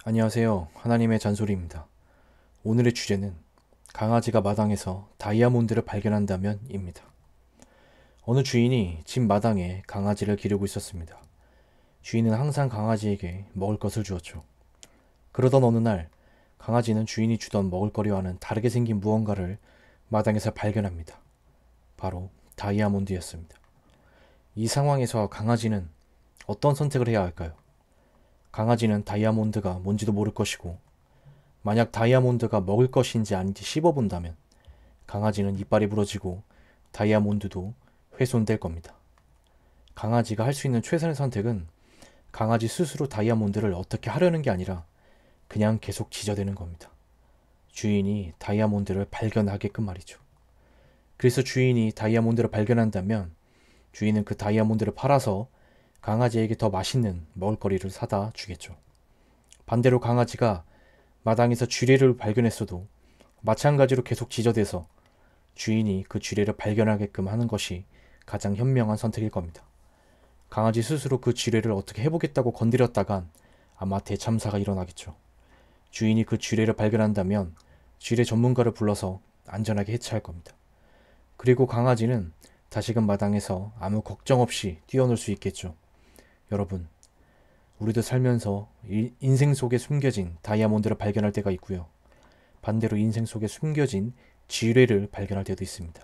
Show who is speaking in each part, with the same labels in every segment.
Speaker 1: 안녕하세요. 하나님의 잔소리입니다. 오늘의 주제는 강아지가 마당에서 다이아몬드를 발견한다면 입니다. 어느 주인이 집 마당에 강아지를 기르고 있었습니다. 주인은 항상 강아지에게 먹을 것을 주었죠. 그러던 어느 날 강아지는 주인이 주던 먹을거리와는 다르게 생긴 무언가를 마당에서 발견합니다. 바로 다이아몬드였습니다. 이 상황에서 강아지는 어떤 선택을 해야 할까요? 강아지는 다이아몬드가 뭔지도 모를 것이고, 만약 다이아몬드가 먹을 것인지 아닌지 씹어본다면 강아지는 이빨이 부러지고 다이아몬드도 훼손될 겁니다. 강아지가 할 수 있는 최선의 선택은 강아지 스스로 다이아몬드를 어떻게 하려는 게 아니라 그냥 계속 지저대는 겁니다. 주인이 다이아몬드를 발견하게끔 말이죠. 그래서 주인이 다이아몬드를 발견한다면 주인은 그 다이아몬드를 팔아서 강아지에게 더 맛있는 먹을거리를 사다 주겠죠. 반대로 강아지가 마당에서 쥐레를 발견했어도 마찬가지로 계속 지저대서 주인이 그 쥐레를 발견하게끔 하는 것이 가장 현명한 선택일 겁니다. 강아지 스스로 그 쥐레를 어떻게 해보겠다고 건드렸다간 아마 대참사가 일어나겠죠. 주인이 그 쥐레를 발견한다면 쥐레 전문가를 불러서 안전하게 해체할 겁니다. 그리고 강아지는 다시금 마당에서 아무 걱정 없이 뛰어놀 수 있겠죠. 여러분, 우리도 살면서 인생 속에 숨겨진 다이아몬드를 발견할 때가 있고요. 반대로 인생 속에 숨겨진 지뢰를 발견할 때도 있습니다.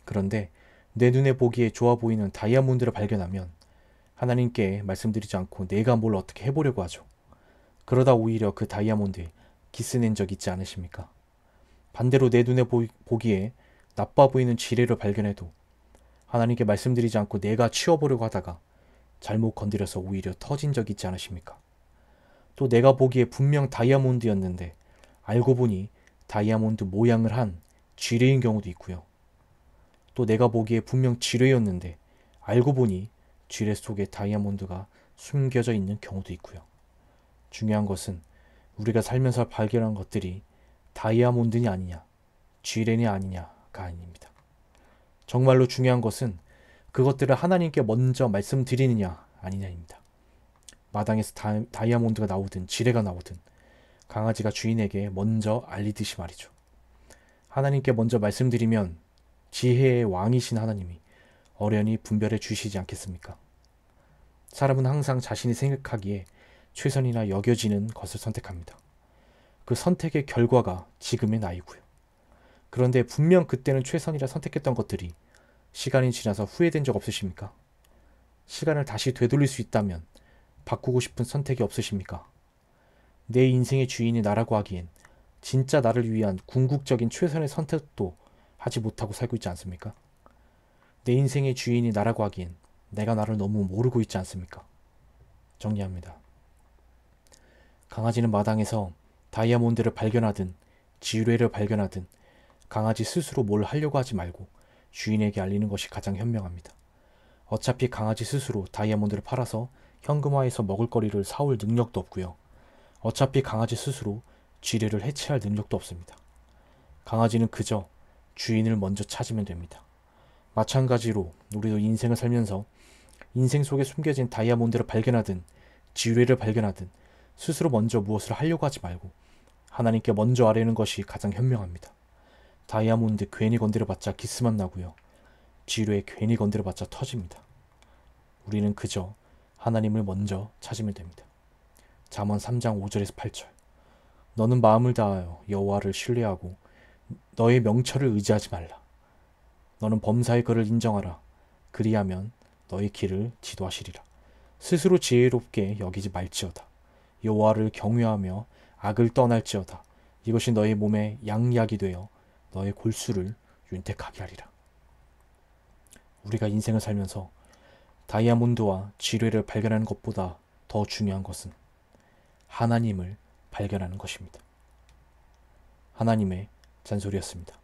Speaker 1: 그런데 내 눈에 보기에 좋아 보이는 다이아몬드를 발견하면 하나님께 말씀드리지 않고 내가 뭘 어떻게 해보려고 하죠. 그러다 오히려 그 다이아몬드에 기스낸 적 있지 않으십니까? 반대로 내 눈에 보기에 나빠 보이는 지뢰를 발견해도 하나님께 말씀드리지 않고 내가 치워보려고 하다가 잘못 건드려서 오히려 터진 적 있지 않으십니까? 또 내가 보기에 분명 다이아몬드였는데 알고 보니 다이아몬드 모양을 한 쥐레인 경우도 있고요. 또 내가 보기에 분명 쥐레였는데 알고 보니 쥐레 속에 다이아몬드가 숨겨져 있는 경우도 있고요. 중요한 것은 우리가 살면서 발견한 것들이 다이아몬드냐 아니냐, 쥐레냐 아니냐가 아닙니다. 정말로 중요한 것은 그것들을 하나님께 먼저 말씀드리느냐 아니냐입니다. 마당에서 다이아몬드가 나오든 지뢰가 나오든 강아지가 주인에게 먼저 알리듯이 말이죠. 하나님께 먼저 말씀드리면 지혜의 왕이신 하나님이 어련히 분별해 주시지 않겠습니까? 사람은 항상 자신이 생각하기에 최선이나 여겨지는 것을 선택합니다. 그 선택의 결과가 지금의 나이고요. 그런데 분명 그때는 최선이라 선택했던 것들이 시간이 지나서 후회된 적 없으십니까? 시간을 다시 되돌릴 수 있다면 바꾸고 싶은 선택이 없으십니까? 내 인생의 주인이 나라고 하기엔 진짜 나를 위한 궁극적인 최선의 선택도 하지 못하고 살고 있지 않습니까? 내 인생의 주인이 나라고 하기엔 내가 나를 너무 모르고 있지 않습니까? 정리합니다. 강아지는 마당에서 다이아몬드를 발견하든 지뢰를 발견하든 강아지 스스로 뭘 하려고 하지 말고 주인에게 알리는 것이 가장 현명합니다. 어차피 강아지 스스로 다이아몬드를 팔아서 현금화해서 먹을거리를 사올 능력도 없고요. 어차피 강아지 스스로 쥐레를 해체할 능력도 없습니다. 강아지는 그저 주인을 먼저 찾으면 됩니다. 마찬가지로 우리도 인생을 살면서 인생 속에 숨겨진 다이아몬드를 발견하든 지뢰를 발견하든 스스로 먼저 무엇을 하려고 하지 말고 하나님께 먼저 아뢰는 것이 가장 현명합니다. 다이아몬드 괜히 건드려봤자 기스만 나고요. 지뢰 괜히 건드려봤자 터집니다. 우리는 그저 하나님을 먼저 찾으면 됩니다. 잠언 3장 5절에서 8절. 너는 마음을 다하여 여호와를 신뢰하고 너의 명철을 의지하지 말라. 너는 범사의 그를 인정하라. 그리하면 너의 길을 지도하시리라. 스스로 지혜롭게 여기지 말지어다. 여호와를 경외하며 악을 떠날지어다. 이것이 너의 몸에 양약이 되어 너의 골수를 윤택하게 하리라. 우리가 인생을 살면서 다이아몬드와 지뢰를 발견하는 것보다 더 중요한 것은 하나님을 발견하는 것입니다. 하나님의 잔소리였습니다.